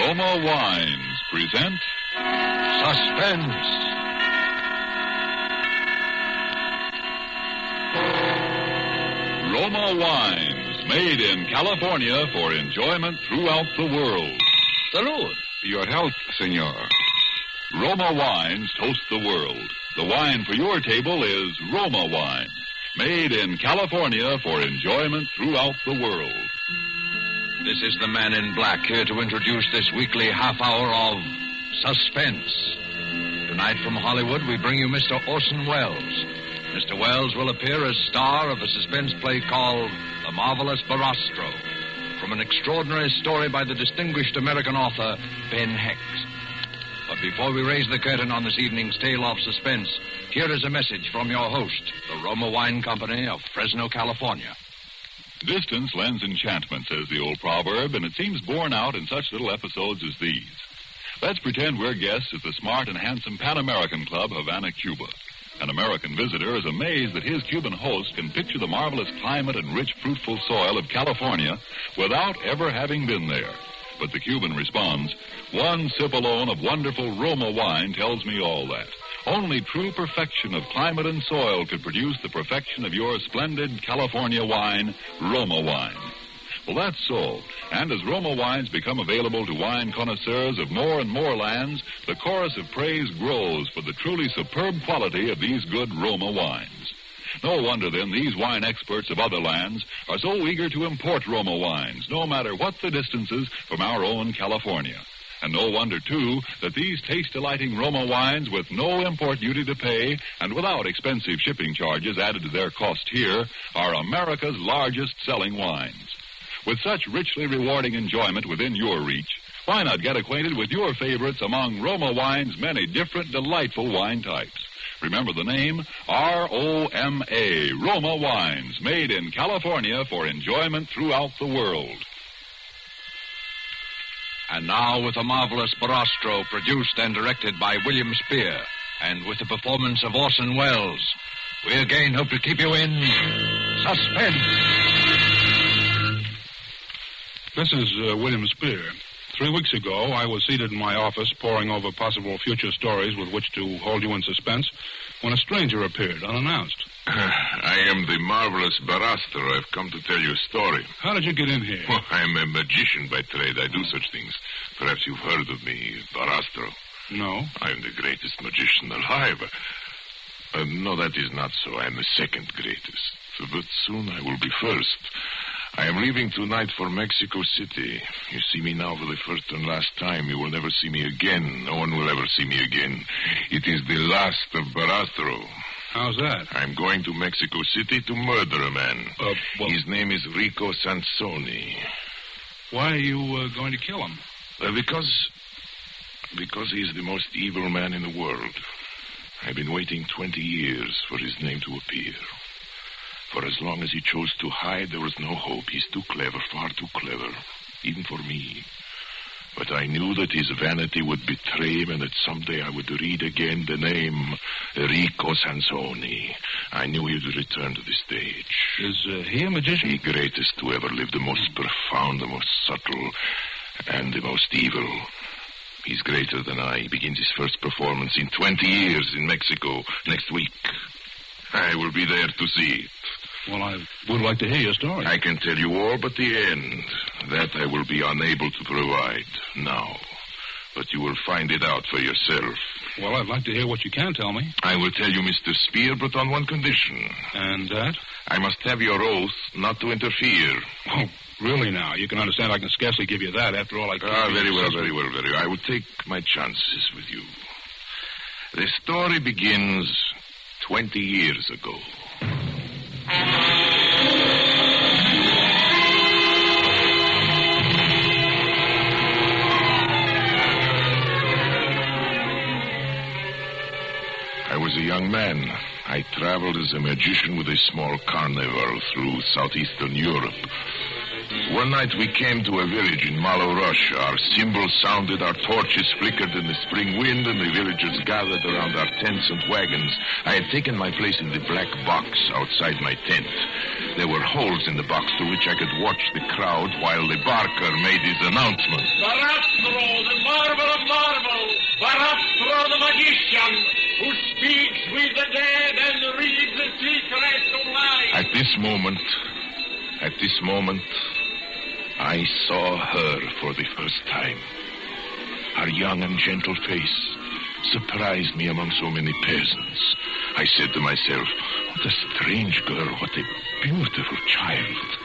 Roma Wines present Suspense. Roma Wines, made in California for enjoyment throughout the world. Salud. Your health, senor. Roma Wines toast the world. The wine for your table is Roma Wine, made in California for enjoyment throughout the world. This is the man in black here to introduce this weekly half hour of Suspense. Tonight from Hollywood, we bring you Mr. Orson Welles. Mr. Welles will appear as star of a suspense play called The Marvelous Barastro, from an extraordinary story by the distinguished American author, Ben Hex. But before we raise the curtain on this evening's tale of suspense, here is a message from your host, the Roma Wine Company of Fresno, California. Distance lends enchantment, says the old proverb, and it seems borne out in such little episodes as these. Let's pretend we're guests at the smart and handsome Pan American Club, Havana, Cuba. An American visitor is amazed that his Cuban host can picture the marvelous climate and rich, fruitful soil of California without ever having been there. But the Cuban responds, "One sip alone of wonderful Roma wine tells me all that. Only true perfection of climate and soil could produce the perfection of your splendid California wine, Roma wine." Well, that's so. And as Roma wines become available to wine connoisseurs of more and more lands, the chorus of praise grows for the truly superb quality of these good Roma wines. No wonder, then, these wine experts of other lands are so eager to import Roma wines, no matter what the distances from our own California. And no wonder, too, that these taste-delighting Roma wines, with no import duty to pay and without expensive shipping charges added to their cost here, are America's largest-selling wines. With such richly rewarding enjoyment within your reach, why not get acquainted with your favorites among Roma Wine's many different delightful wine types? Remember the name, R-O-M-A, Roma Wines, made in California for enjoyment throughout the world. And now with the marvelous Barastro, produced and directed by William Spear, and with the performance of Orson Welles, we again hope to keep you in suspense. This is William Spear. 3 weeks ago, I was seated in my office poring over possible future stories with which to hold you in suspense when a stranger appeared, unannounced. I am the marvelous Barastro. I've come to tell you a story. How did you get in here? Well, I'm a magician by trade. I do such things. Perhaps you've heard of me, Barastro. No. I'm the greatest magician alive. No, that is not so. I'm the second greatest. But soon I will be first. I am leaving tonight for Mexico City. You see me now for the first and last time. You will never see me again. No one will ever see me again. It is the last of Barastro. How's that? I'm going to Mexico City to murder a man. Well, his name is Rico Sansoni. why are you going to kill him? Because he is the most evil man in the world. I've been waiting 20 years for his name to appear. For as long as he chose to hide, there was no hope. He's too clever, far too clever, even for me. But I knew that his vanity would betray him and that someday I would read again the name Rico Sansoni. I knew he would return to the stage. Is he a magician? The greatest to ever live, the most profound, the most subtle, and the most evil. He's greater than I. He begins his first performance in 20 years in Mexico next week. I will be there to see it. Well, I would like to hear your story. I can tell you all but the end. That I will be unable to provide now. But you will find it out for yourself. Well, I'd like to hear what you can tell me. I will tell you, Mr. Spear, but on one condition. And that? I must have your oath not to interfere. Oh, really now? You can understand I can scarcely give you that. After all, I can't... Very well. I will take my chances with you. The story begins 20 years ago. I was a young man. I traveled as a magician with a small carnival through southeastern Europe. One night we came to a village in Malo Rush. Our cymbals sounded, our torches flickered in the spring wind, and the villagers gathered around our tents and wagons. I had taken my place in the black box outside my tent. There were holes in the box through which I could watch the crowd while the barker made his announcement. Barastro, the marvel of marvels. Barastro, the magician, who speaks with the dead and reads the secrets of life. At this moment, I saw her for the first time. Her young and gentle face surprised me among so many peasants. I said to myself, what a strange girl, what a beautiful child.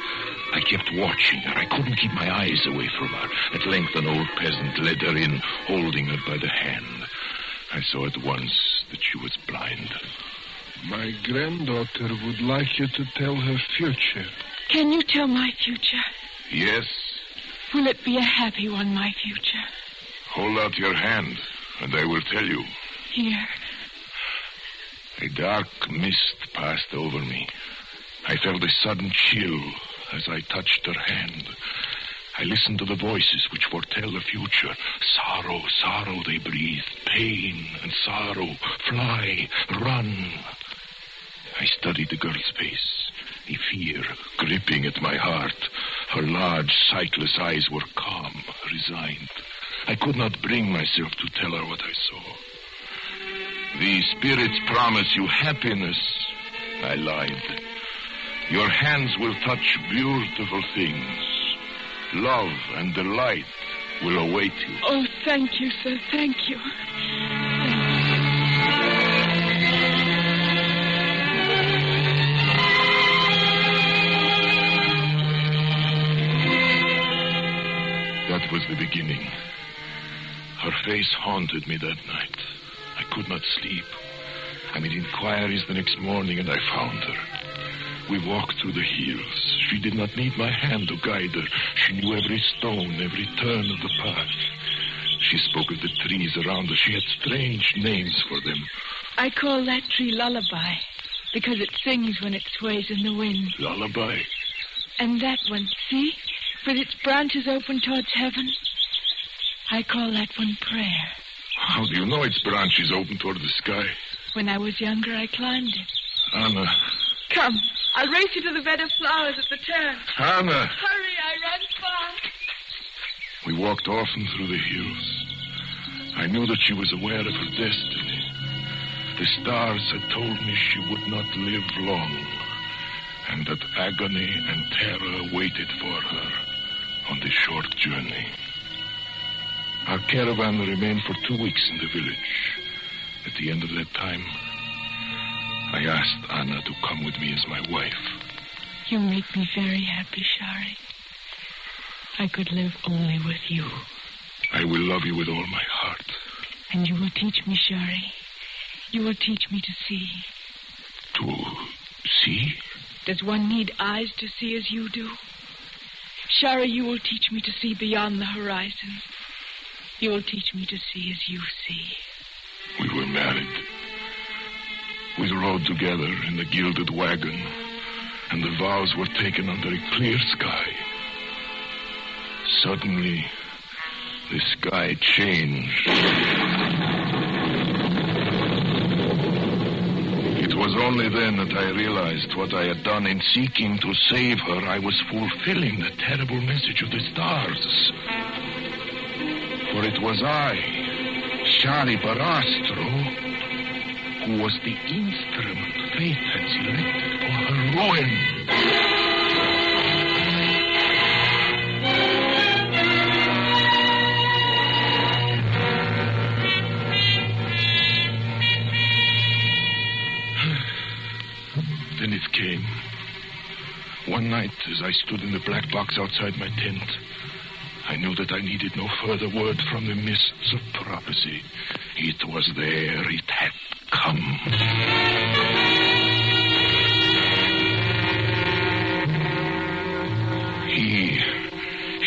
I kept watching her. I couldn't keep my eyes away from her. At length, an old peasant led her in, holding her by the hand. I saw at once that she was blind. My granddaughter would like you to tell her future. Can you tell my future? Yes. Will it be a happy one, my future? Hold out your hand, and I will tell you. Here. A dark mist passed over me. I felt a sudden chill as I touched her hand. I listened to the voices which foretell the future. Sorrow, sorrow, they breathed. Pain and sorrow. Fly, run. I studied the girl's face, the fear gripping at my heart. Her large, sightless eyes were calm, resigned. I could not bring myself to tell her what I saw. The spirits promise you happiness. I lied. Your hands will touch beautiful things. Love and delight will await you. Oh, thank you, sir. Thank you. That was the beginning. Her face haunted me that night. I could not sleep. I made inquiries the next morning, and I found her. We walked through the hills. She did not need my hand to guide her. She knew every stone, every turn of the path. She spoke of the trees around her. She had strange names for them. I call that tree Lullaby, because it sings when it sways in the wind. Lullaby? And that one, see? With its branches open towards heaven. I call that one Prayer. How do you know its branches open toward the sky? When I was younger, I climbed it. Anna. Come, I'll race you to the bed of flowers at the turn. Anna. Hurry, I run fast. We walked often through the hills. I knew that she was aware of her destiny. The stars had told me she would not live long, and that agony and terror waited for her on the short journey. Our caravan remained for 2 weeks in the village. At the end of that time, I asked Anna to come with me as my wife. You make me very happy, Shari. I could live only with you. I will love you with all my heart. And you will teach me, Shari. You will teach me to see. To see? Does one need eyes to see as you do? Shari, you will teach me to see beyond the horizon. You will teach me to see as you see. We were married. We rode together in the gilded wagon, and the vows were taken under a clear sky. Suddenly, the sky changed. It was only then that I realized what I had done in seeking to save her. I was fulfilling the terrible message of the stars. For it was I, Shari Barastro, who was the instrument fate had selected for her ruin. Then it came. One night, as I stood in the black box outside my tent, I knew that I needed no further word from the mists of prophecy. It was there. It had come.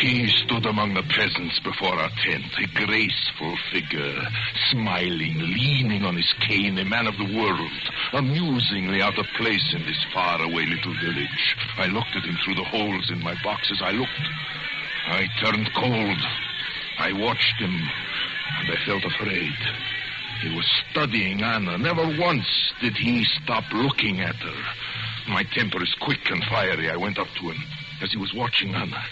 He He stood among the peasants before our tent, a graceful figure, smiling, leaning on his cane, a man of the world, amusingly out of place in this faraway little village. I looked at him through the holes in my boxes. I turned cold. I watched him, and I felt afraid. He was studying Anna. Never once did he stop looking at her. My temper is quick and fiery. I went up to him as he was watching Anna.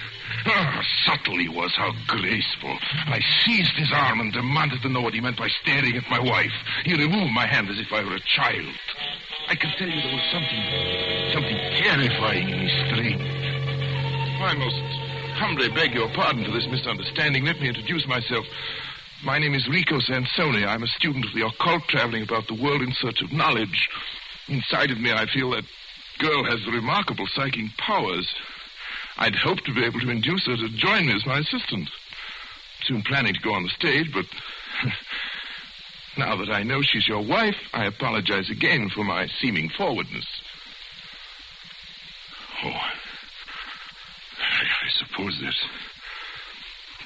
How subtle he was, how graceful. I seized his arm and demanded to know what he meant by staring at my wife. He removed my hand as if I were a child. I can tell you there was something terrifying in his strange. I most humbly beg your pardon for this misunderstanding. Let me introduce myself. My name is Rico Sansoni. I'm a student of the occult, traveling about the world in search of knowledge. Inside of me, I feel that girl has remarkable psychic powers. I'd hoped to be able to induce her to join me as my assistant. Soon planning to go on the stage, but now that I know she's your wife, I apologize again for my seeming forwardness. Oh, I suppose there's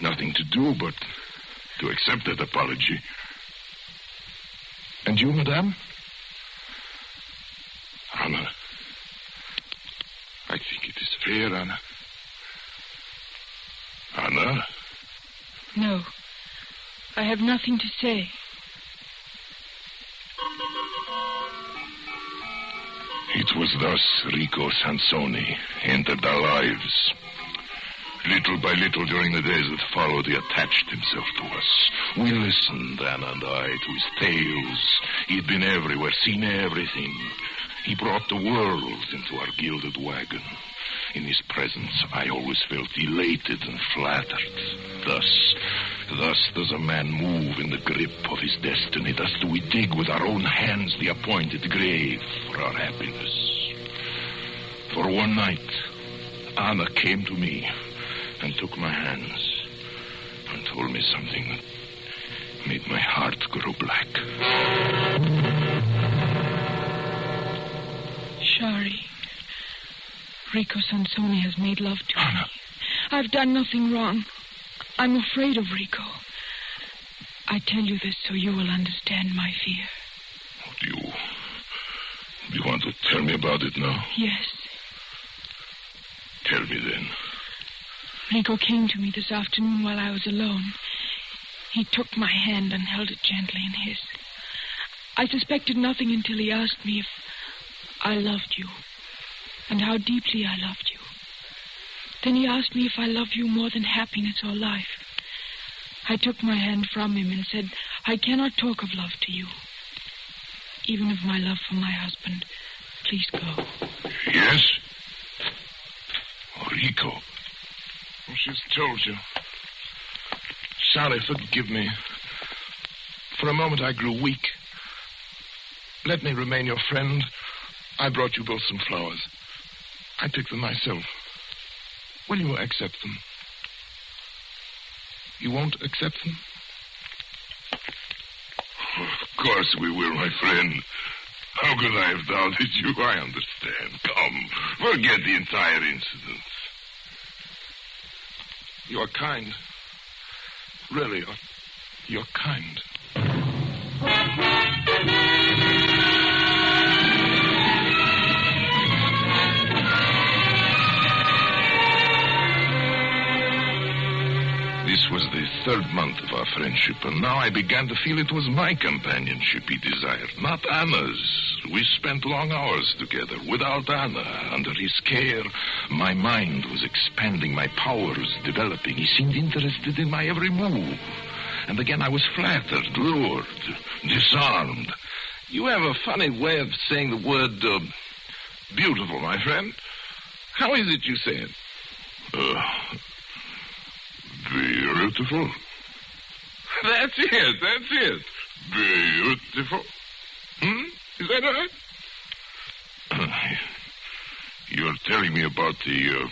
nothing to do but to accept that apology. And you, madame? Anna. I think it is fair, Anna. Anna? No. I have nothing to say. It was thus Rico Sansoni entered our lives. Little by little during the days that followed, he attached himself to us. We listened, Anna and I, to his tales. He'd been everywhere, seen everything. He brought the world into our gilded wagon. In his presence, I always felt elated and flattered. Thus does a man move in the grip of his destiny. Thus do we dig with our own hands the appointed grave for our happiness. For one night, Anna came to me and took my hands and told me something that made my heart grow black. Shari, Rico Sansoni has made love to Anna. me. I've done nothing wrong. I'm afraid of Rico. I tell you this so you will understand my fear. Do you want to tell me about it now? Yes. Tell me then. Rico came to me this afternoon while I was alone. He took my hand and held it gently in his. I suspected nothing until he asked me if I loved you and how deeply I loved you. Then he asked me if I love you more than happiness or life. I took my hand from him and said, I cannot talk of love to you. Even of my love for my husband. Please go. Yes? Rico. Oh, she's told you. Sorry, forgive me. For a moment I grew weak. Let me remain your friend. I brought you both some flowers. I picked them myself. Will you accept them? You won't accept them? Of course we will, my friend. How could I have doubted you? I understand. Come, forget the entire incident. You're kind. Really, you're kind. This was the third month of our friendship, and now I began to feel it was my companionship he desired, not Anna's. We spent long hours together. Without Anna, under his care, my mind was expanding, my powers developing. He seemed interested in my every move. And again I was flattered, lured, disarmed. You have a funny way of saying the word, beautiful, my friend. How is it you say it? Beautiful. That's it. Beautiful. Is that right? You're telling me about the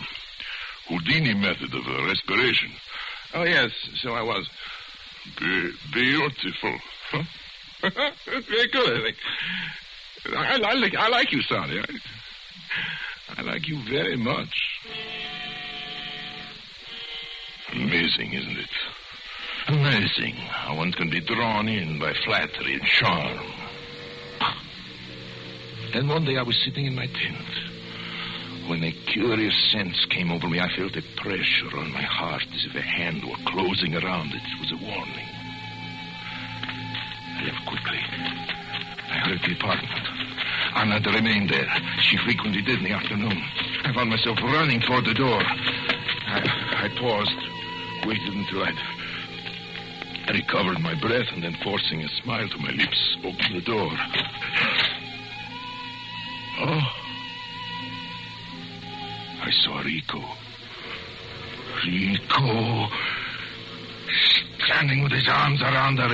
Houdini method of respiration. Oh, yes, so I was. Beautiful. Huh? That's very good, I think. I like you, Sonny. I like you very much. Amazing, isn't it? Amazing how one can be drawn in by flattery and charm. Then one day I was sitting in my tent when a curious sense came over me. I felt a pressure on my heart as if a hand were closing around it. It was a warning. I left quickly. I heard the apartment. Anna had remained there. She frequently did in the afternoon. I found myself running toward the door. I paused, waited until I'd recovered my breath, and then, forcing a smile to my lips, opened the door. Oh. I saw Rico. Rico, standing with his arms around her.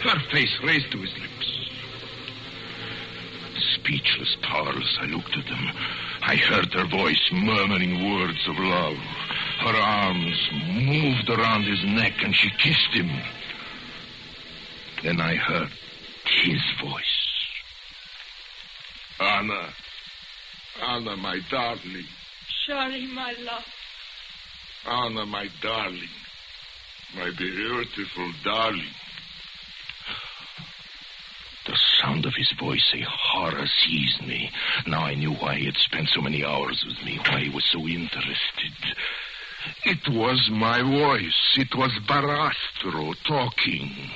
Her face raised to his lips. Speechless, powerless, I looked at them. I heard her voice murmuring words of love. Her arms moved around his neck, and she kissed him. Then I heard his voice. Anna, my darling. Sorry, my love. Anna, my darling. My beautiful darling. The sound of his voice, a horror seized me. Now I knew why he had spent so many hours with me, why he was so interested. It was my voice. It was Barastro talking.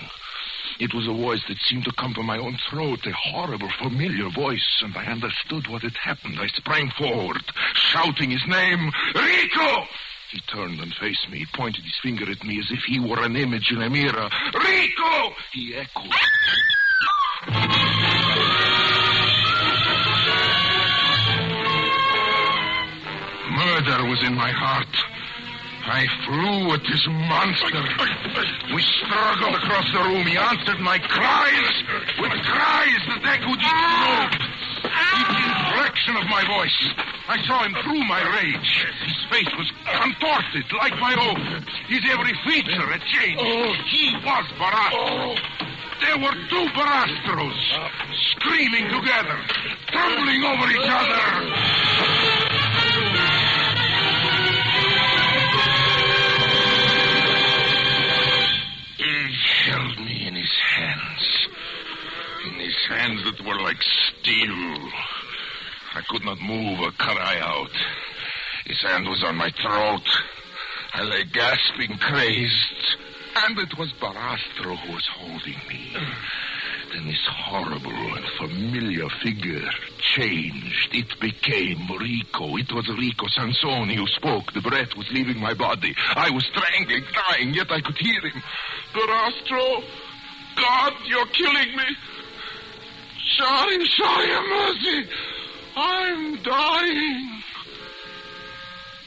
It was a voice that seemed to come from my own throat, a horrible, familiar voice, and I understood what had happened. I sprang forward, shouting his name, Rico! He turned and faced me. He pointed his finger at me as if he were an image in a mirror. Rico! He echoed. Murder was in my heart. I flew at this monster. We struggled across the room. He answered my cries with cries that echoed each note, each inflection of my voice. I saw him through my rage. His face was contorted like my own. His every feature had changed. He was Barastro. There were two Barastros, screaming together, tumbling over each other. He held me in his hands that were like steel. I could not move or cry out. His hand was on my throat. I lay gasping, crazed. And it was Barastro who was holding me. Then this horrible and familiar figure changed. It became Rico. It was Rico Sansoni who spoke. The breath was leaving my body. I was strangling, dying, yet I could hear him. Barastro, God, you're killing me. Sorry, have mercy. I'm dying.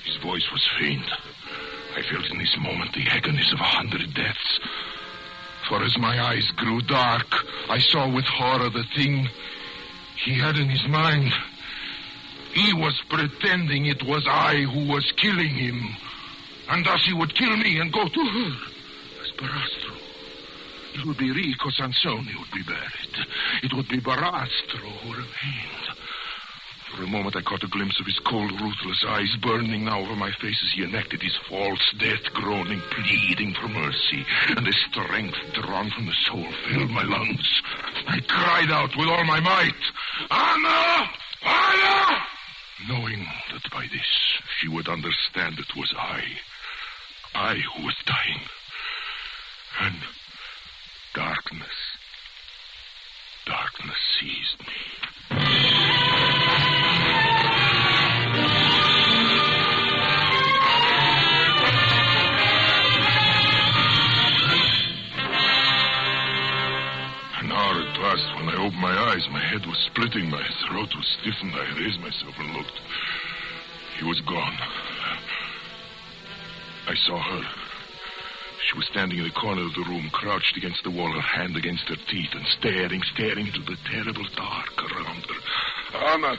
His voice was faint. I felt in this moment the agonies of 100 deaths. For as my eyes grew dark, I saw with horror the thing he had in his mind. He was pretending it was I who was killing him. And thus he would kill me and go to her as Barastro. It would be Rico Sansoni who would be buried. It would be Barastro who remained. For a moment I caught a glimpse of his cold, ruthless eyes burning now over my face as he enacted his false death, groaning, pleading for mercy. And the strength drawn from the soul filled my lungs. I cried out with all my might, Anna! Anna! Knowing that by this she would understand it was I who was dying. And darkness seized me. An hour had passed when I opened my eyes. My head was splitting, my throat was stiffened. I raised myself and looked. He was gone. I saw her. She was standing in the corner of the room, crouched against the wall, her hand against her teeth, and staring into the terrible dark around her. Anna!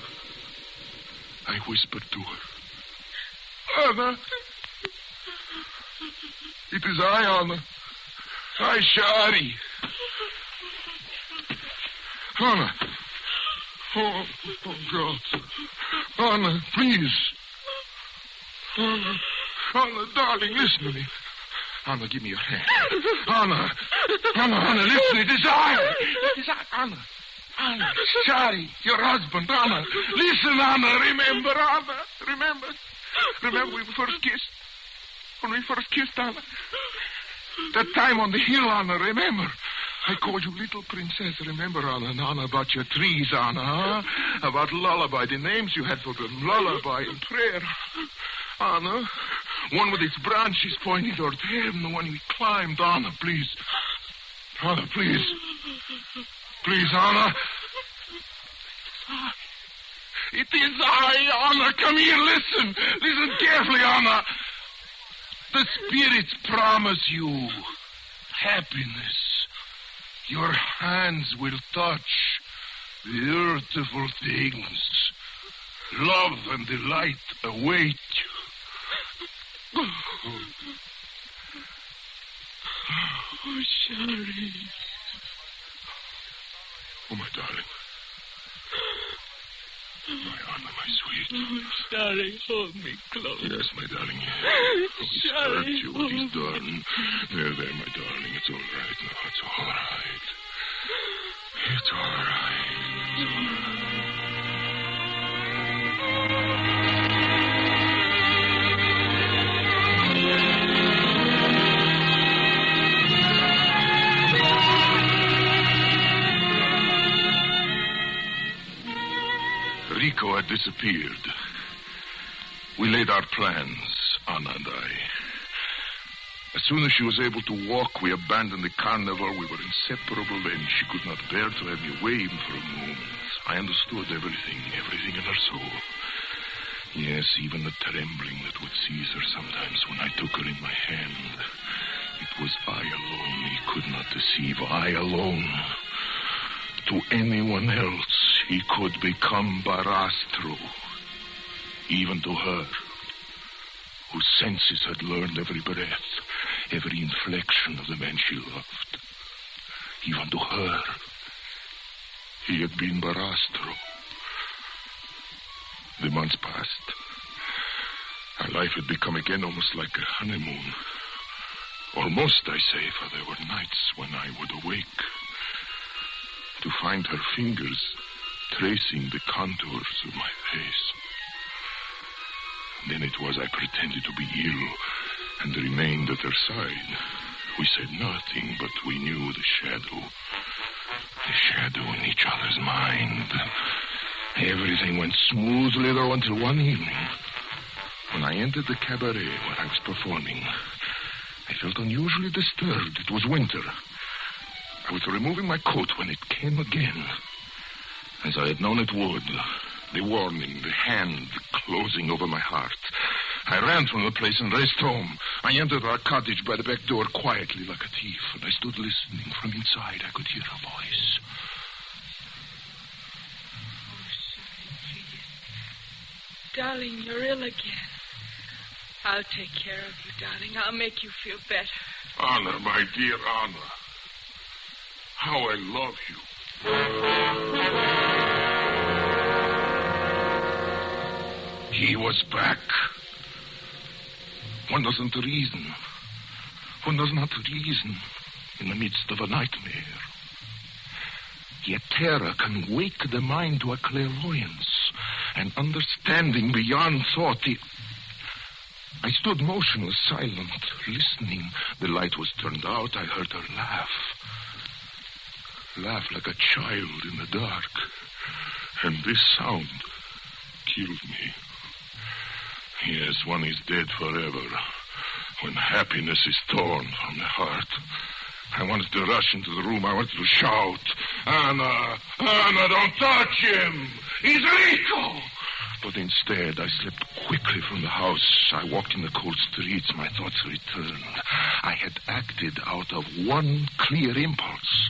I whispered to her. Anna! It is I, Anna. I, Shari. Anna. Oh, God. Anna, please. Anna. Anna, darling, listen to me. Anna, give me your hand. Anna, listen. It is I. Anna, Charlie, your husband, Anna. Listen, Anna. Remember, Anna. Remember we first kissed? When we first kissed, Anna? That time on the hill, Anna, remember? I called you little princess. Remember, Anna? And Anna, about your trees, Anna, huh? About lullaby, the names you had for them. Lullaby and prayer. Anna, one with its branches pointing toward heaven, the one we climbed. Anna, please. Anna, please. Please, Anna. It is I, Anna. Come here, listen. Listen carefully, Anna. The spirits promise you happiness. Your hands will touch beautiful things. Love and delight await you. Oh, Shari. Oh, my darling. My Anna, my sweet. Oh, Shari, hold me close. Yes, my darling. Oh, he's hurt you. What he's done. There, my darling. It's all right now. It's all right. It's all right. It's all right. Rico had disappeared. We laid our plans, Anna and I. As soon as she was able to walk, we abandoned the carnival. We were inseparable, and she could not bear to have me away even for a moment. I understood everything in her soul. Yes, even the trembling that would seize her sometimes when I took her in my hand. It was I alone he could not deceive, I alone. To anyone else, he could become Barastro. Even to her, whose senses had learned every breath, every inflection of the man she loved. Even to her, he had been Barastro. The months passed. Our life had become again almost like a honeymoon. Almost, I say, for there were nights when I would awake to find her fingers tracing the contours of my face. Then it was I pretended to be ill and remained at her side. We said nothing, but we knew the shadow in each other's mind. Everything went smoothly, though, until one evening, when I entered the cabaret where I was performing. I felt unusually disturbed. It was winter. I was removing my coat when it came again, as I had known it would. The warning, the hand closing over my heart. I ran from the place and raced home. I entered our cottage by the back door quietly like a thief, and I stood listening. From inside, I could hear her voice. Darling, you're ill again. I'll take care of you, darling. I'll make you feel better. Anna, my dear Anna. How I love you. He was back. One doesn't reason. One does not reason in the midst of a nightmare. Yet terror can wake the mind to a clairvoyance, an understanding beyond thought. I stood motionless, silent, listening. The light was turned out. I heard her laugh. Laugh like a child in the dark. And this sound killed me. Yes, one is dead forever when happiness is torn from the heart. I wanted to rush into the room. I wanted to shout, Anna, Anna, don't touch him. He's Rico. But instead, I slipped quickly from the house. I walked in the cold streets. My thoughts returned. I had acted out of one clear impulse.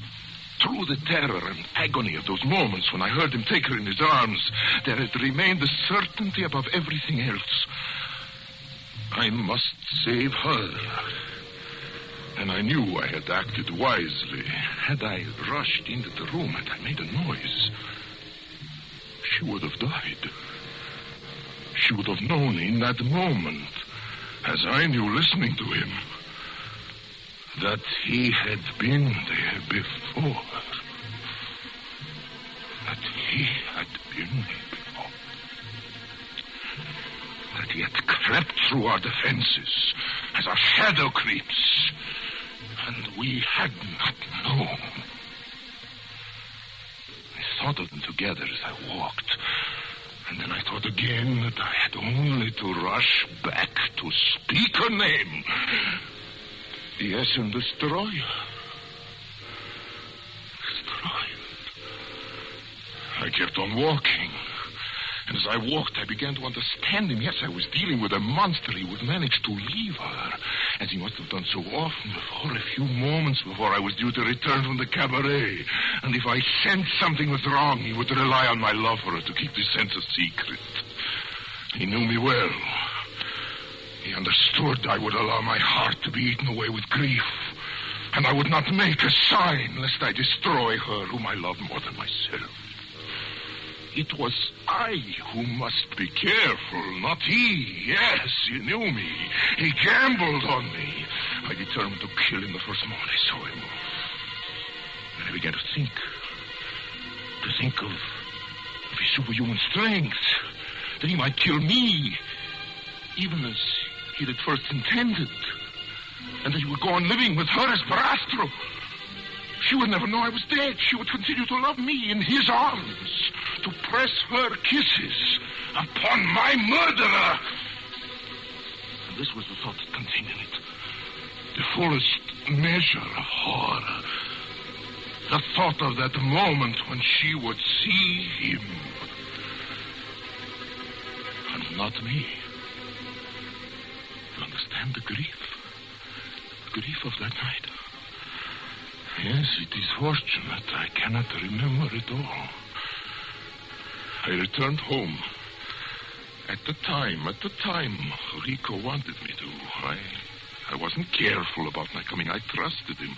Through the terror and agony of those moments when I heard him take her in his arms, there had remained the certainty above everything else. I must save her. And I knew I had acted wisely. Had I rushed into the room, had I made a noise, she would have died. She would have known in that moment as I knew listening to him, that he had been there before. That he had been there before. That he had crept through our defenses as our shadow creeps, and we had not known. I thought of them together as I walked, and then I thought again that I had only to rush back to speak her name. Yes, and destroy her. Destroy her. I kept on walking. And as I walked, I began to understand him. Yes, I was dealing with a monster. He would manage to leave her, as he must have done so often before, a few moments before I was due to return from the cabaret. And if I sensed something was wrong, he would rely on my love for her to keep this sense a secret. He knew me well. He understood I would allow my heart to be eaten away with grief, and I would not make a sign lest I destroy her whom I loved more than myself. It was I who must be careful, not he. Yes, he knew me. He gambled on me. I determined to kill him the first moment I saw him. Then I began to think of his superhuman strength, that he might kill me, even as he had first intended, and that he would go on living with her as Barastro. She would never know I was dead. She would continue to love me in his arms, to press her kisses upon my murderer. And this was the thought that contained in it, the fullest measure of horror. The thought of that moment when she would see him, and not me. You understand the grief of that night? Yes, it is fortunate I cannot remember it all. I returned home. At the time Rico wanted me to. I wasn't careful about my coming. I trusted him.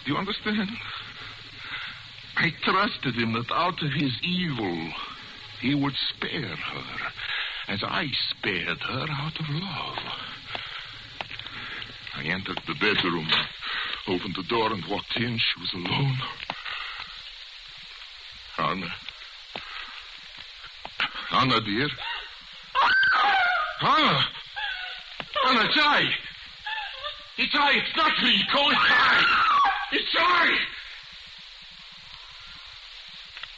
Do you understand? I trusted him that out of his evil, he would spare her, as I spared her out of love. I entered the bedroom, opened the door and walked in. She was alone. Anna, dear. Anna, it's I. It's I. It's not Rico. It's I. It's I.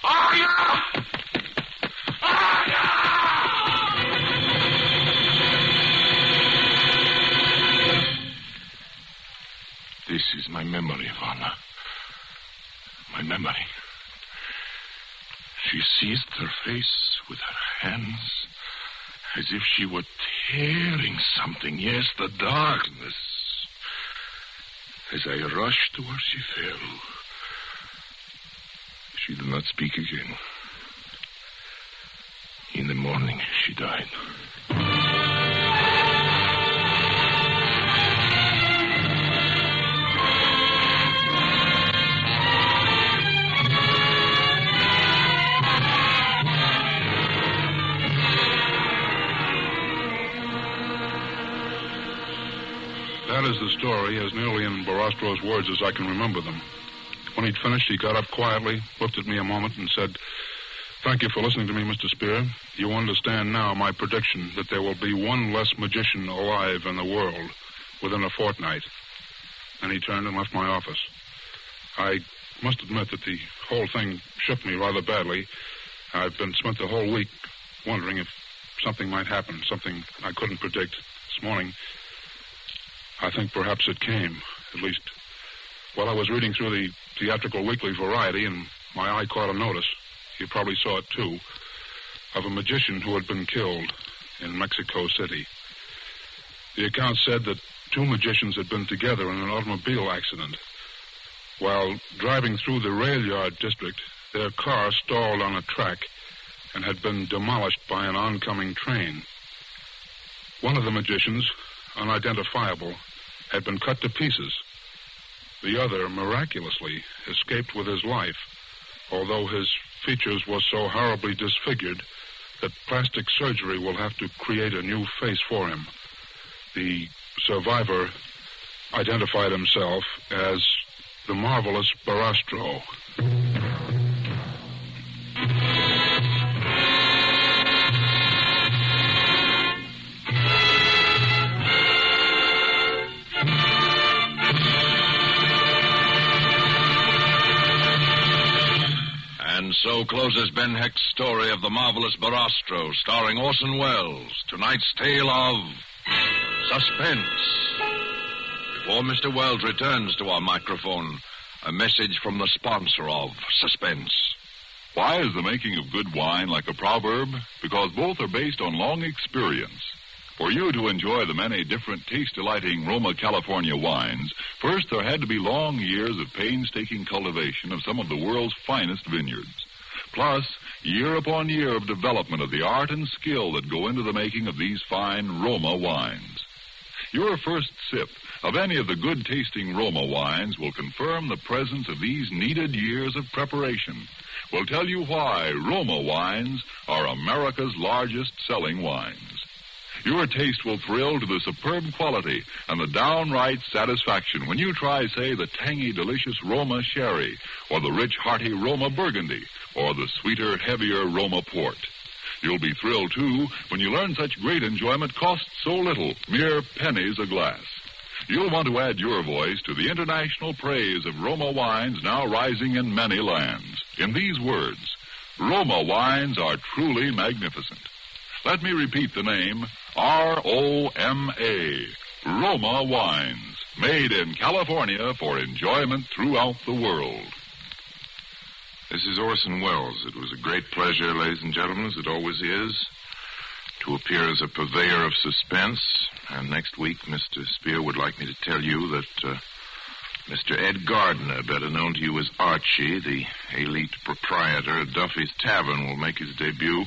Anna! Anna! This is my memory of Anna. My memory. She seized her face with her hands as if she were tearing something. Yes, the darkness. As I rushed to her, she fell. She did not speak again. In the morning, she died. That is the story, as nearly in Barastro's words as I can remember them. When he'd finished, he got up quietly, looked at me a moment, and said, "Thank you for listening to me, Mr. Spear. You understand now my prediction that there will be one less magician alive in the world within a fortnight." And he turned and left my office. I must admit that the whole thing shook me rather badly. I've spent the whole week wondering if something might happen, something I couldn't predict. This morning, I think perhaps it came, at least while I was reading through the theatrical weekly Variety, and my eye caught a notice, you probably saw it too, of a magician who had been killed in Mexico City. The account said that two magicians had been together in an automobile accident. While driving through the rail yard district, their car stalled on a track and had been demolished by an oncoming train. One of the magicians, unidentifiable, had been cut to pieces. The other, miraculously, escaped with his life, although his features were so horribly disfigured that plastic surgery will have to create a new face for him. The survivor identified himself as the marvelous Barastro. And so closes Ben Hecht's story of the marvelous Barastro, starring Orson Welles. Tonight's tale of Suspense. Before Mr. Wells returns to our microphone, a message from the sponsor of Suspense. Why is the making of good wine like a proverb? Because both are based on long experience. For you to enjoy the many different taste-delighting Roma California wines, first there had to be long years of painstaking cultivation of some of the world's finest vineyards. Plus, year upon year of development of the art and skill that go into the making of these fine Roma wines. Your first sip of any of the good-tasting Roma wines will confirm the presence of these needed years of preparation. Will tell you why Roma wines are America's largest-selling wines. Your taste will thrill to the superb quality and the downright satisfaction when you try, say, the tangy, delicious Roma Sherry, or the rich, hearty Roma Burgundy, or the sweeter, heavier Roma Port. You'll be thrilled, too, when you learn such great enjoyment costs so little, mere pennies a glass. You'll want to add your voice to the international praise of Roma wines now rising in many lands. In these words, Roma wines are truly magnificent. Let me repeat the name, R-O-M-A, Roma wines, made in California for enjoyment throughout the world. This is Orson Welles. It was a great pleasure, ladies and gentlemen, as it always is, to appear as a purveyor of suspense. And next week, Mr. Spear would like me to tell you that Mr. Ed Gardner, better known to you as Archie, the elite proprietor of Duffy's Tavern, will make his debut